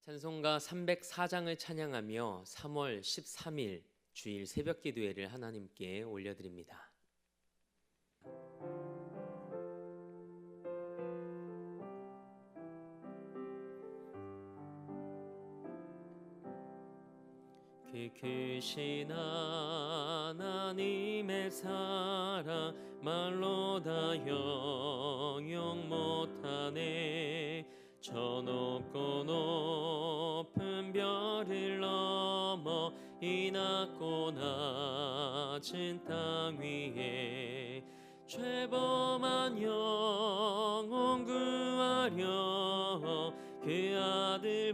찬송가 304장을 찬양하며 3월 13일 주일 새벽 기도회를 하나님께 올려드립니다. 그 크신 하나님의 사랑 말로 다 형용 못하네. 저 높고 높은 별을 넘어 이 낮고 낮은 땅 위에 죄범한 영혼 구하려 그 아들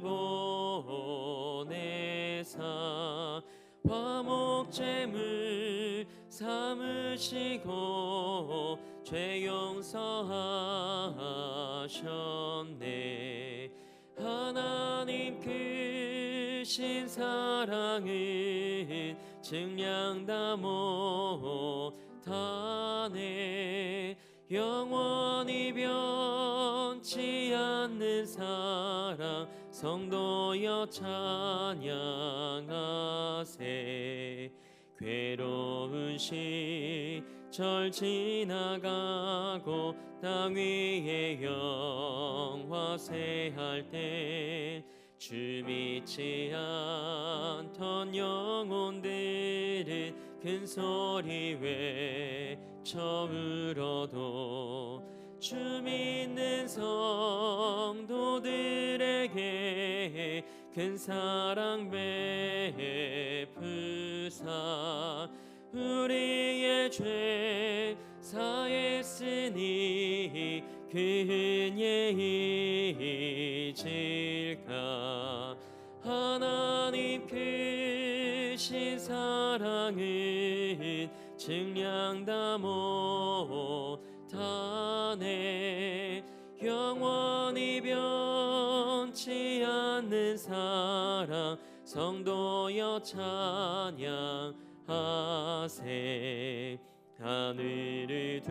보내사 화목제물 삼으시고 죄 용서하셨네. 하나님 크신 사랑은 증량 다 못하네. 영원히 변치 않는 사랑 성도여 찬양하세. 괴로운 시절 지나가고 땅 위에 영화세할 때 주 믿지 않던 영혼들은 큰 소리 외쳐 울어도 주 믿는 성도들에게 큰 사랑 베푸사 우리의 죄 사했으니 그 은혜 잊을까. 하나님 크신 사랑은 증량 다 못하네. 영원히 변치 않는 사랑 성도여 찬양하세. 하늘을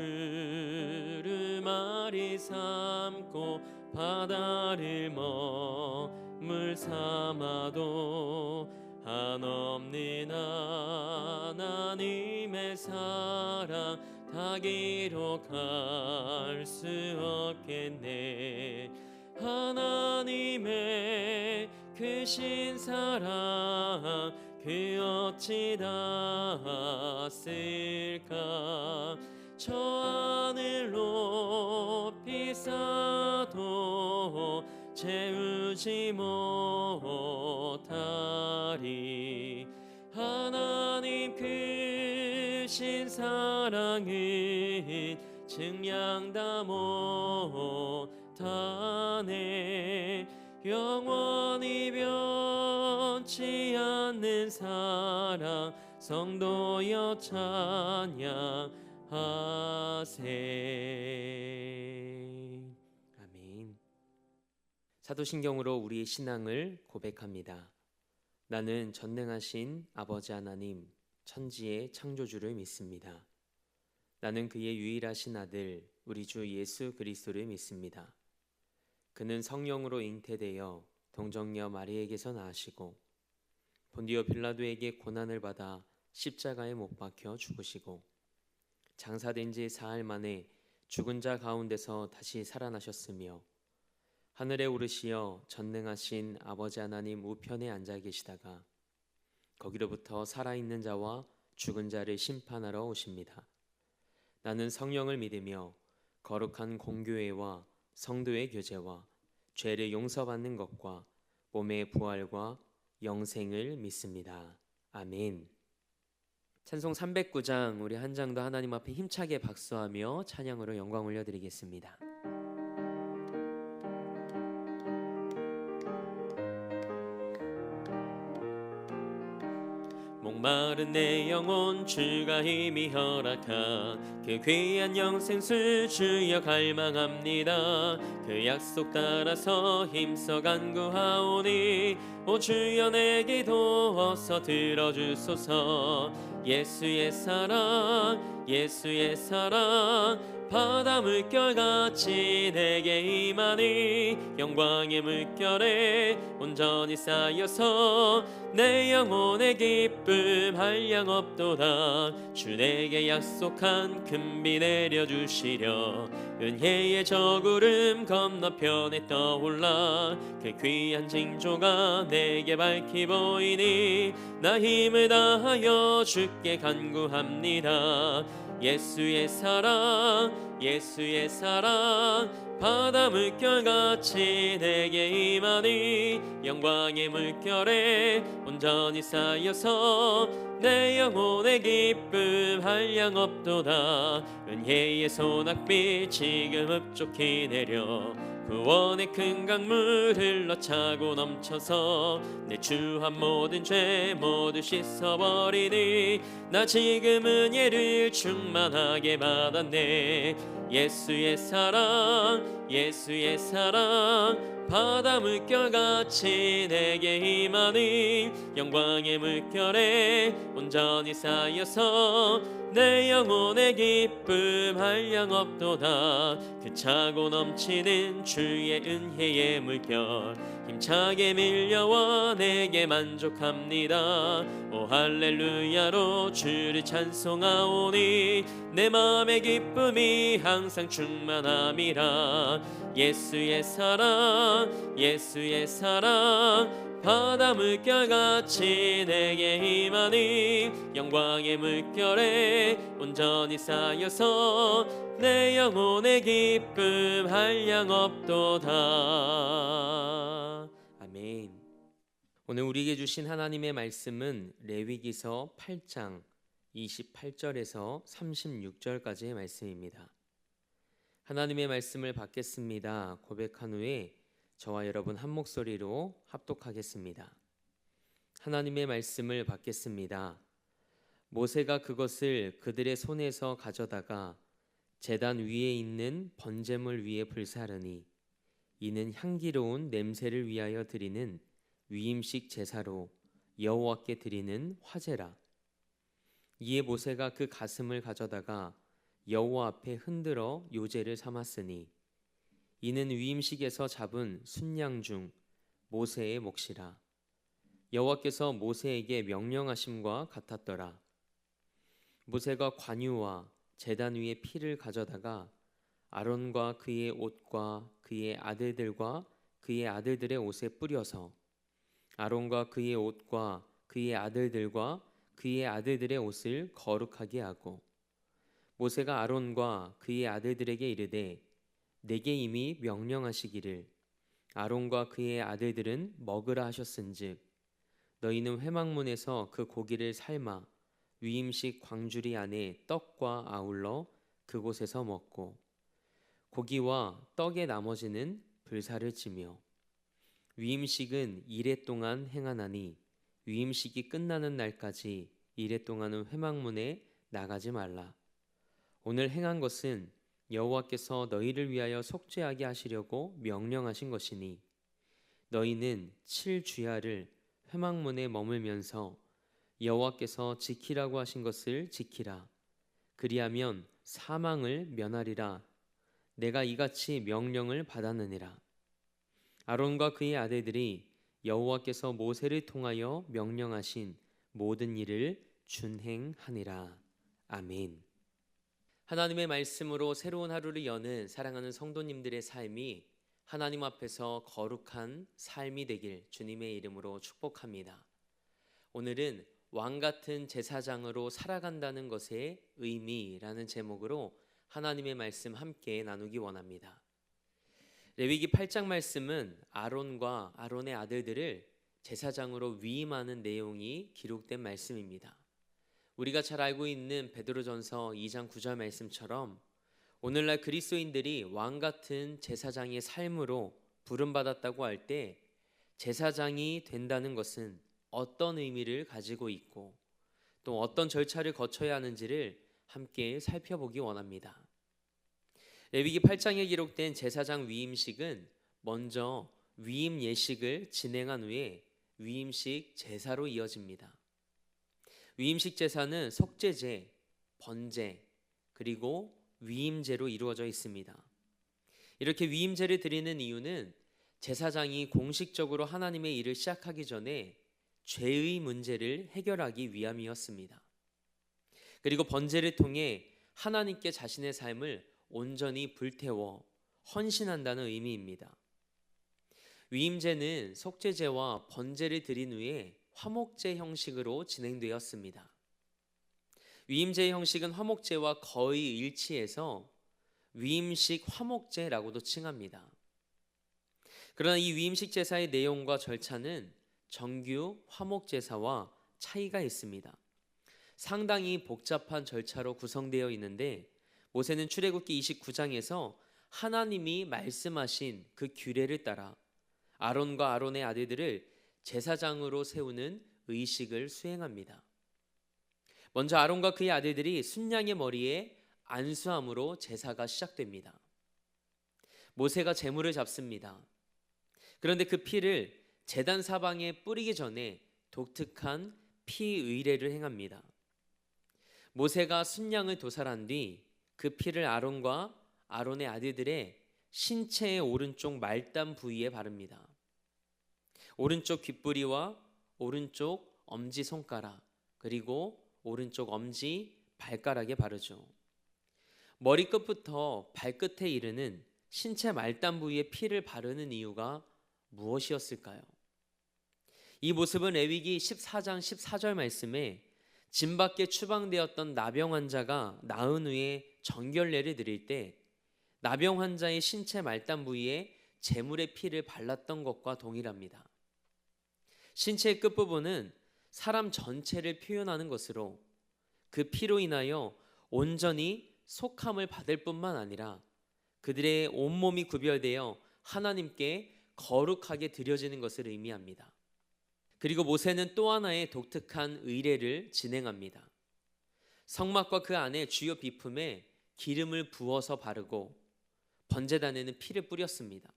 두루마리 삼고 바다를 머물 삼아도 한없는 하나님의 사랑 다 기록할 수 없겠네. 하나님의 크신 사랑 그 어찌 닿았을까. 저 하늘 높이 쌓아도 채우지 못하리. 하나님 크신 사랑은 증량 다 못하네. 영원히 변치 않는 사랑 성도여 찬양하세. 아멘. 사도신경으로 우리의 신앙을 고백합니다. 나는 전능하신 아버지 하나님 천지의 창조주를 믿습니다. 나는 그의 유일하신 아들 우리 주 예수 그리스도를 믿습니다. 그는 성령으로 잉태되어 동정녀 마리에게서 나으시고 본디오 빌라도에게 고난을 받아 십자가에 못 박혀 죽으시고 장사된 지 사흘 만에 죽은 자 가운데서 다시 살아나셨으며 하늘에 오르시어 전능하신 아버지 하나님 우편에 앉아 계시다가 거기로부터 살아있는 자와 죽은 자를 심판하러 오십니다. 나는 성령을 믿으며 거룩한 공교회와 성도의 교제와 죄를 용서받는 것과 몸의 부활과 영생을 믿습니다. 아멘. 찬송 309장 우리 한 장도 하나님 앞에 힘차게 박수하며 찬양으로 영광 올려드리겠습니다. 목마른 내 영혼 주가 힘이 허락한 그 귀한 영생수 주여 갈망합니다. 그 약속 따라서 힘써 간구하오니 오 주여 내 기도 어서 들어주소서. 예수의 사랑 예수의 사랑 바다 물결같이 내게 임하니 영광의 물결에 온전히 쌓여서 내 영혼의 기쁨 한량 없도다. 주 내게 약속한 큰 비 내려주시려 은혜의 저구름 건너편에 떠올라 그 귀한 징조가 내게 밝히 보이니 나 힘을 다하여 주께 간구합니다. 예수의 사랑 예수의 사랑 바다 물결같이 내게 임하니 영광의 물결에 온전히 쌓여서 내 영혼의 기쁨 한량 없도다. 은혜의 소낙비 지금 흡족히 내려 구원의 큰 강물 흘러차고 넘쳐서 내 주한 모든 죄 모두 씻어버리니 나 지금 은혜를 충만하게 받았네. 예수의 사랑 예수의 사랑 바다 물결같이 내게 임하니 영광의 물결에 온전히 쌓여서 내 영혼의 기쁨 한량 없도다. 그 차고 넘치는 주의 은혜의 물결 힘차게 밀려와 내게 만족합니다. 오 할렐루야로 주를 찬송하오니 내 마음의 기쁨이 항상 충만함이라. 예수의 사랑 예수의 사랑 바다 물결같이 내게 임하니 영광의 물결에 온전히 쌓여서 내 영혼의 기쁨 한량 없도다. 아멘. 오늘 우리에게 주신 하나님의 말씀은 레위기서 8장 28절에서 36절까지의 말씀입니다. 하나님의 말씀을 받겠습니다 고백한 후에 저와 여러분 한 목소리로 합독하겠습니다. 하나님의 말씀을 받겠습니다. 모세가 그것을 그들의 손에서 가져다가 제단 위에 있는 번제물 위에 불사르니 이는 향기로운 냄새를 위하여 드리는 위임식 제사로 여호와께 드리는 화제라. 이에 모세가 그 가슴을 가져다가 여호와 앞에 흔들어 요제를 삼았으니 이는 위임식에서 잡은 순양 중 모세의 몫이라. 여호와께서 모세에게 명령하심과 같았더라. 모세가 관유와 제단 위에 피를 가져다가 아론과 그의 옷과 그의 아들들과 그의 아들들의 옷에 뿌려서 아론과 그의 옷과 그의 아들들과 그의 아들들의 옷을 거룩하게 하고 모세가 아론과 그의 아들들에게 이르되 내게 이미 명령하시기를 아론과 그의 아들들은 먹으라 하셨은즉 너희는 회막문에서 그 고기를 삶아 위임식 광주리 안에 떡과 아울러 그곳에서 먹고 고기와 떡의 나머지는 불사를 지며 위임식은 이레 동안 행하나니 위임식이 끝나는 날까지 이레 동안은 회막문에 나가지 말라. 오늘 행한 것은 여호와께서 너희를 위하여 속죄하게 하시려고 명령하신 것이니 너희는 7주야를 회막문에 머물면서 여호와께서 지키라고 하신 것을 지키라. 그리하면 사망을 면하리라. 내가 이같이 명령을 받았느니라. 아론과 그의 아들들이 여호와께서 모세를 통하여 명령하신 모든 일을 준행하니라. 아멘. 하나님의 말씀으로 새로운 하루를 여는 사랑하는 성도님들의 삶이 하나님 앞에서 거룩한 삶이 되길 주님의 이름으로 축복합니다. 오늘은 왕같은 제사장으로 살아간다는 것의 의미라는 제목으로 하나님의 말씀 함께 나누기 원합니다. 레위기 8장 말씀은 아론과 아론의 아들들을 제사장으로 위임하는 내용이 기록된 말씀입니다. 우리가 잘 알고 있는 베드로전서 2장 9절 말씀처럼 오늘날 그리스도인들이 왕같은 제사장의 삶으로 부름받았다고 할 때 제사장이 된다는 것은 어떤 의미를 가지고 있고 또 어떤 절차를 거쳐야 하는지를 함께 살펴보기 원합니다. 레위기 8장에 기록된 제사장 위임식은 먼저 위임 예식을 진행한 후에 위임식 제사로 이어집니다. 위임식 제사는 속죄제, 번제, 그리고 위임제로 이루어져 있습니다. 이렇게 위임제를 드리는 이유는 제사장이 공식적으로 하나님의 일을 시작하기 전에 죄의 문제를 해결하기 위함이었습니다. 그리고 번제를 통해 하나님께 자신의 삶을 온전히 불태워 헌신한다는 의미입니다. 위임제는 속죄제와 번제를 드린 후에 화목제 형식으로 진행되었습니다. 위임제의 형식은 화목제와 거의 일치해서 위임식 화목제라고도 칭합니다. 그러나 이 위임식 제사의 내용과 절차는 정규 화목제사와 차이가 있습니다. 상당히 복잡한 절차로 구성되어 있는데 모세는 출애굽기 29장에서 하나님이 말씀하신 그 규례를 따라 아론과 아론의 아들들을 제사장으로 세우는 의식을 수행합니다. 먼저 아론과 그의 아들들이 순양의 머리에 안수함으로 제사가 시작됩니다. 모세가 제물을 잡습니다. 그런데 그 피를 제단 사방에 뿌리기 전에 독특한 피 의례를 행합니다. 모세가 순양을 도살한 뒤 그 피를 아론과 아론의 아들들의 신체의 오른쪽 말단 부위에 바릅니다. 오른쪽 귓부리와 오른쪽 엄지손가락 그리고 오른쪽 엄지 발가락에 바르죠. 머리끝부터 발끝에 이르는 신체 말단 부위에 피를 바르는 이유가 무엇이었을까요? 이 모습은 레위기 14장 14절 말씀에 진 밖에 추방되었던 나병 환자가 나은 후에 정결례를 드릴 때 나병 환자의 신체 말단 부위에 제물의 피를 발랐던 것과 동일합니다. 신체의 끝부분은 사람 전체를 표현하는 것으로 그 피로 인하여 온전히 속함을 받을 뿐만 아니라 그들의 온몸이 구별되어 하나님께 거룩하게 드려지는 것을 의미합니다. 그리고 모세는 또 하나의 독특한 의례를 진행합니다. 성막과 그 안에 주요 비품에 기름을 부어서 바르고 번제단에는 피를 뿌렸습니다.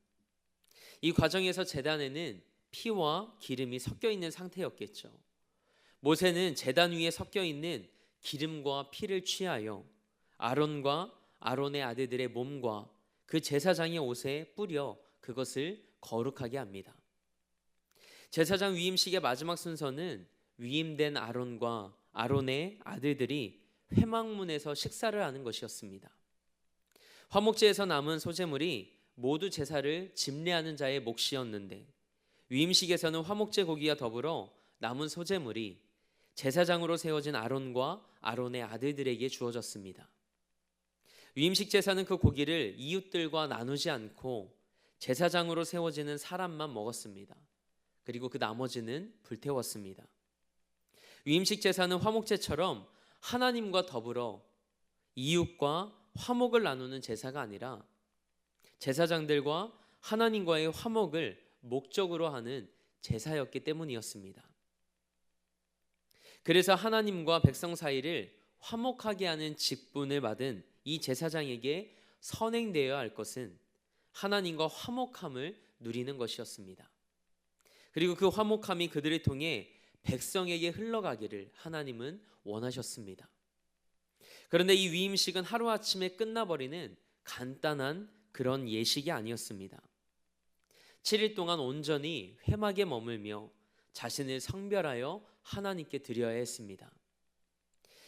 이 과정에서 제단에는 피와 기름이 섞여 있는 상태였겠죠. 모세는 제단 위에 섞여 있는 기름과 피를 취하여 아론과 아론의 아들들의 몸과 그 제사장의 옷에 뿌려 그것을 거룩하게 합니다. 제사장 위임식의 마지막 순서는 위임된 아론과 아론의 아들들이 회막문에서 식사를 하는 것이었습니다. 화목제에서 남은 소제물이 모두 제사를 집례하는 자의 몫이었는데 위임식에서는 화목제 고기와 더불어 남은 소제물이 제사장으로 세워진 아론과 아론의 아들들에게 주어졌습니다. 위임식 제사는 그 고기를 이웃들과 나누지 않고 제사장으로 세워지는 사람만 먹었습니다. 그리고 그 나머지는 불태웠습니다. 위임식 제사는 화목제처럼 하나님과 더불어 이웃과 화목을 나누는 제사가 아니라 제사장들과 하나님과의 화목을 목적으로 하는 제사였기 때문이었습니다. 그래서 하나님과 백성 사이를 화목하게 하는 직분을 받은 이 제사장에게 선행되어야 할 것은 하나님과 화목함을 누리는 것이었습니다. 그리고 그 화목함이 그들을 통해 백성에게 흘러가기를 하나님은 원하셨습니다. 그런데 이 위임식은 하루아침에 끝나버리는 간단한 그런 예식이 아니었습니다. 7일 동안 온전히 회막에 머물며 자신을 성별하여 하나님께 드려야 했습니다.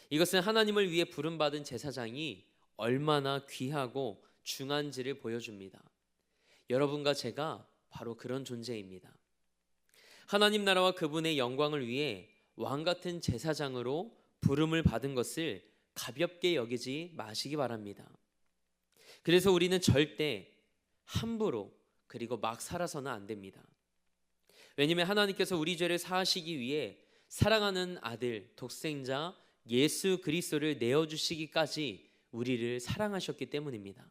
이것은 하나님을 위해 부름받은 제사장이 얼마나 귀하고 중한지를 보여줍니다. 여러분과 제가 바로 그런 존재입니다. 하나님 나라와 그분의 영광을 위해 왕같은 제사장으로 부름을 받은 것을 가볍게 여기지 마시기 바랍니다. 그래서 우리는 절대 함부로 그리고 막 살아서는 안 됩니다. 왜냐하면 하나님께서 우리 죄를 사하시기 위해 사랑하는 아들 독생자 예수 그리스도를 내어주시기까지 우리를 사랑하셨기 때문입니다.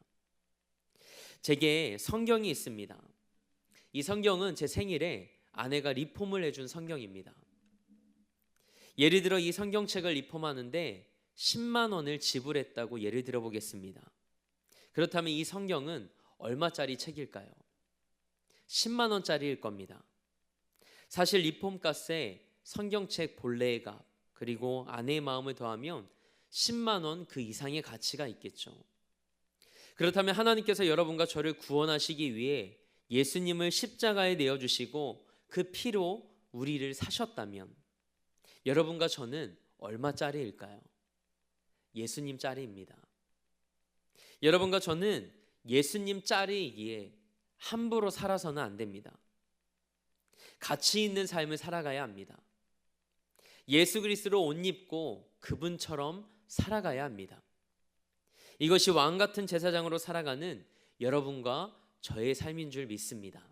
제게 성경이 있습니다. 이 성경은 제 생일에 아내가 리폼을 해준 성경입니다. 예를 들어 이 성경책을 리폼하는데 10만 원을 지불했다고 예를 들어 보겠습니다. 그렇다면 이 성경은 얼마짜리 책일까요? 10만 원짜리일 겁니다. 사실 리폼값에 성경책 본래의 값 그리고 아내의 마음을 더하면 10만 원 그 이상의 가치가 있겠죠. 그렇다면 하나님께서 여러분과 저를 구원하시기 위해 예수님을 십자가에 내어주시고 그 피로 우리를 사셨다면 여러분과 저는 얼마짜리일까요? 예수님짜리입니다. 여러분과 저는 예수님짜리이기에 함부로 살아서는 안 됩니다. 가치 있는 삶을 살아가야 합니다. 예수 그리스도로 옷 입고 그분처럼 살아가야 합니다. 이것이 왕 같은 제사장으로 살아가는 여러분과 저의 삶인 줄 믿습니다.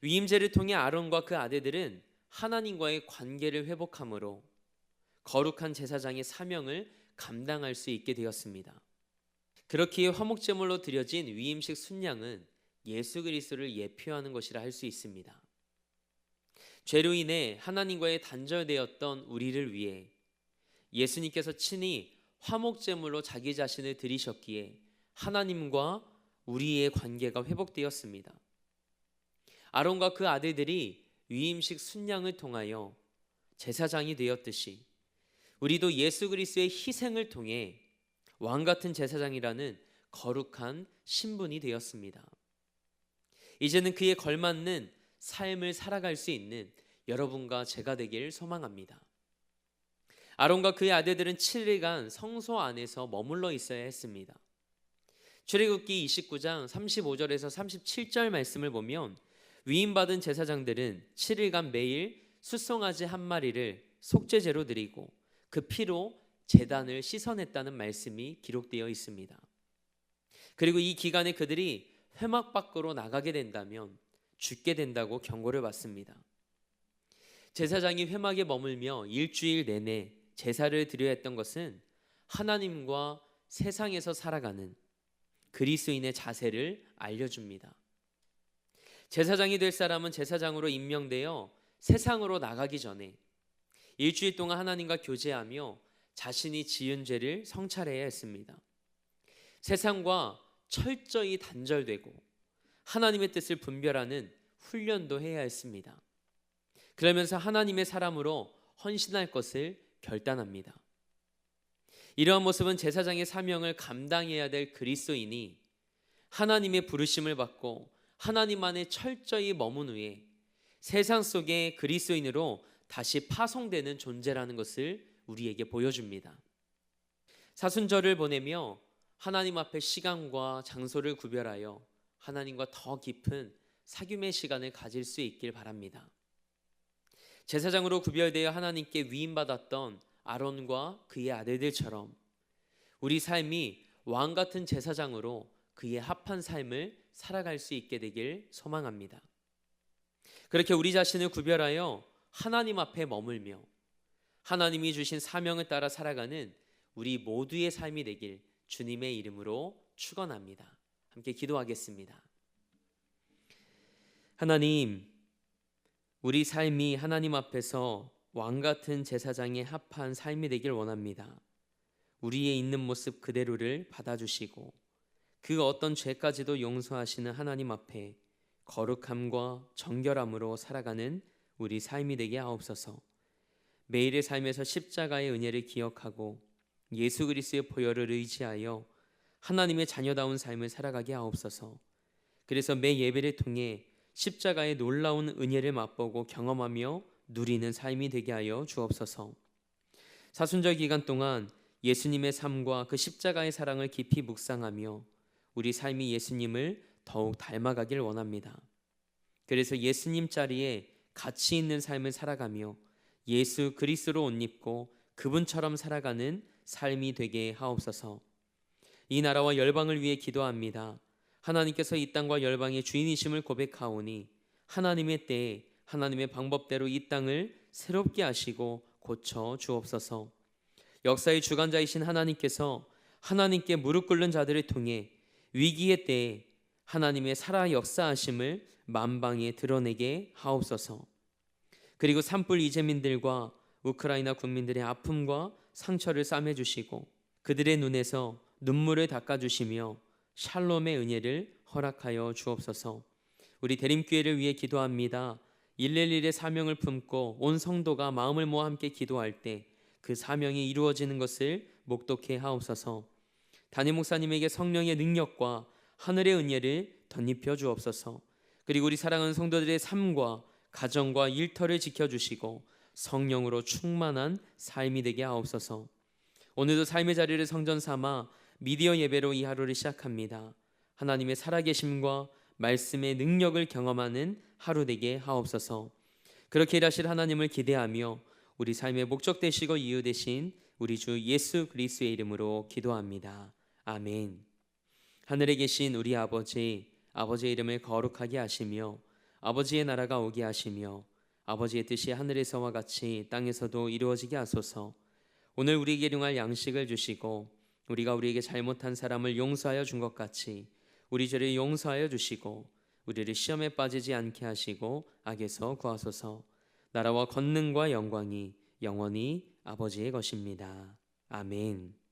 위임제를 통해 아론과 그 아들들은 하나님과의 관계를 회복함으로 거룩한 제사장의 사명을 감당할 수 있게 되었습니다. 그렇기에 화목제물로 드려진 위임식 순양은 예수 그리스도를 예표하는 것이라 할 수 있습니다. 죄로 인해 하나님과의 단절되었던 우리를 위해 예수님께서 친히 화목제물로 자기 자신을 드리셨기에 하나님과 우리의 관계가 회복되었습니다. 아론과 그 아들들이 위임식 순양을 통하여 제사장이 되었듯이 우리도 예수 그리스도의 희생을 통해 왕 같은 제사장이라는 거룩한 신분이 되었습니다. 이제는 그에 걸맞는 삶을 살아갈 수 있는 여러분과 제가 되길 소망합니다. 아론과 그의 아들들은 7일간 성소 안에서 머물러 있어야 했습니다. 출애굽기 29장 35절에서 37절 말씀을 보면 위임받은 제사장들은 7일간 매일 숫송아지 한 마리를 속죄제로 드리고 그 피로 제단을 씻어냈다는 말씀이 기록되어 있습니다. 그리고 이 기간에 그들이 회막 밖으로 나가게 된다면 죽게 된다고 경고를 받습니다. 제사장이 회막에 머물며 일주일 내내 제사를 드려야 했던 것은 하나님과 세상에서 살아가는 그리스도인의 자세를 알려줍니다. 제사장이 될 사람은 제사장으로 임명되어 세상으로 나가기 전에 일주일 동안 하나님과 교제하며 자신이 지은 죄를 성찰해야 했습니다. 세상과 철저히 단절되고 하나님의 뜻을 분별하는 훈련도 해야 했습니다. 그러면서 하나님의 사람으로 헌신할 것을 결단합니다. 이러한 모습은 제사장의 사명을 감당해야 될 그리스도인이 하나님의 부르심을 받고 하나님 안에 철저히 머문 후에 세상 속의 그리스도인으로 다시 파송되는 존재라는 것을 우리에게 보여줍니다. 사순절을 보내며 하나님 앞에 시간과 장소를 구별하여 하나님과 더 깊은 사귐의 시간을 가질 수 있길 바랍니다. 제사장으로 구별되어 하나님께 위임받았던 아론과 그의 아들들처럼 우리 삶이 왕 같은 제사장으로 그에 합한 삶을 살아갈 수 있게 되길 소망합니다. 그렇게 우리 자신을 구별하여 하나님 앞에 머물며 하나님이 주신 사명을 따라 살아가는 우리 모두의 삶이 되길 주님의 이름으로 축원합니다. 함께 기도하겠습니다. 하나님, 우리 삶이 하나님 앞에서 왕 같은 제사장에 합한 삶이 되길 원합니다. 우리의 있는 모습 그대로를 받아주시고 그 어떤 죄까지도 용서하시는 하나님 앞에 거룩함과 정결함으로 살아가는 우리 삶이 되게 하옵소서. 매일의 삶에서 십자가의 은혜를 기억하고 예수 그리스도의 보혈을 의지하여 하나님의 자녀다운 삶을 살아가게 하옵소서. 그래서 매 예배를 통해 십자가의 놀라운 은혜를 맛보고 경험하며 누리는 삶이 되게 하여 주옵소서. 사순절 기간 동안 예수님의 삶과 그 십자가의 사랑을 깊이 묵상하며 우리 삶이 예수님을 더욱 닮아가길 원합니다. 그래서 예수님 자리에 가치 있는 삶을 살아가며 예수 그리스도로 옷 입고 그분처럼 살아가는 삶이 되게 하옵소서. 이 나라와 열방을 위해 기도합니다. 하나님께서 이 땅과 열방의 주인이심을 고백하오니 하나님의 때에 하나님의 방법대로 이 땅을 새롭게 하시고 고쳐 주옵소서. 역사의 주관자이신 하나님께서 하나님께 무릎 꿇는 자들을 통해 위기의 때에 하나님의 살아 역사하심을 만방에 드러내게 하옵소서. 그리고 산불 이재민들과 우크라이나 국민들의 아픔과 상처를 싸매주시고 그들의 눈에서 눈물을 닦아주시며 샬롬의 은혜를 허락하여 주옵소서. 우리 대림교회를 위해 기도합니다. 111의 사명을 품고 온 성도가 마음을 모아 함께 기도할 때 그 사명이 이루어지는 것을 목독해 하옵소서. 담임 목사님에게 성령의 능력과 하늘의 은혜를 덧입혀 주옵소서. 그리고 우리 사랑하는 성도들의 삶과 가정과 일터를 지켜주시고 성령으로 충만한 삶이 되게 하옵소서. 오늘도 삶의 자리를 성전 삼아 미디어 예배로 이 하루를 시작합니다. 하나님의 살아계심과 말씀의 능력을 경험하는 하루 되게 하옵소서. 그렇게 일하실 하나님을 기대하며 우리 삶의 목적 되시고 이유 되신 우리 주 예수 그리스도의 이름으로 기도합니다. 아멘. 하늘에 계신 우리 아버지, 아버지의 이름을 거룩하게 하시며 아버지의 나라가 오게 하시며 아버지의 뜻이 하늘에서와 같이 땅에서도 이루어지게 하소서. 오늘 우리에게 일용할 양식을 주시고 우리가 우리에게 잘못한 사람을 용서하여 준 것 같이 우리 죄를 용서하여 주시고 우리를 시험에 빠지지 않게 하시고 악에서 구하소서. 나라와 권능과 영광이 영원히 아버지의 것입니다. 아멘.